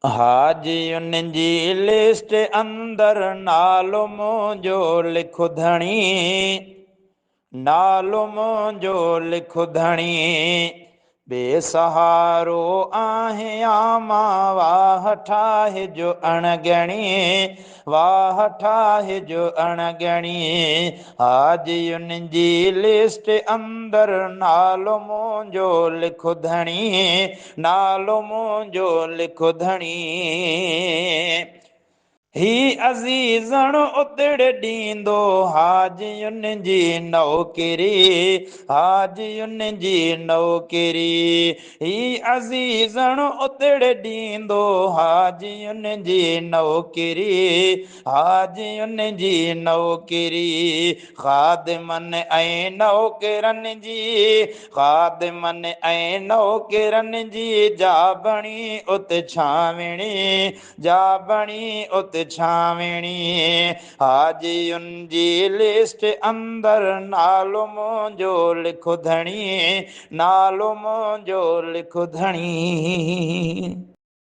हाजियुनि जी list अंदर नालो मुंहिंजो लिखो धणी, नालो मुंहिंजो लिखो धणी। बेसहारो आहियां मां वाह ठाहे जो अणगणी, वाह ठाहे जो अणगणी। हाजियुनि जी लिस्ट अंदर नालो मुंहिंजो लिखो धणी, नालो मुंहिंजो लिखो धणी। ही अज़ीज़ण उतड़ ॾींदो हाजियुनि जी नौकिरी, हाजियुनि जी नौकिरी। ही अज़ीज़ण उतड़ ॾींदो हाजियुनि जी नौकिरी, हाजियुनि जी नौकिरी। ख़ादिमनि ऐं नौकिरनि जी, ख़ादिमनि ऐं नौकिरनि जी जा बणी उत छावणी, जा बणी उत छावणी। हाजियुनि जी लिस्ट अंदर नालो मुंहिंजो लिखो धणी, नालो मुंहिंजो लिखो धणी।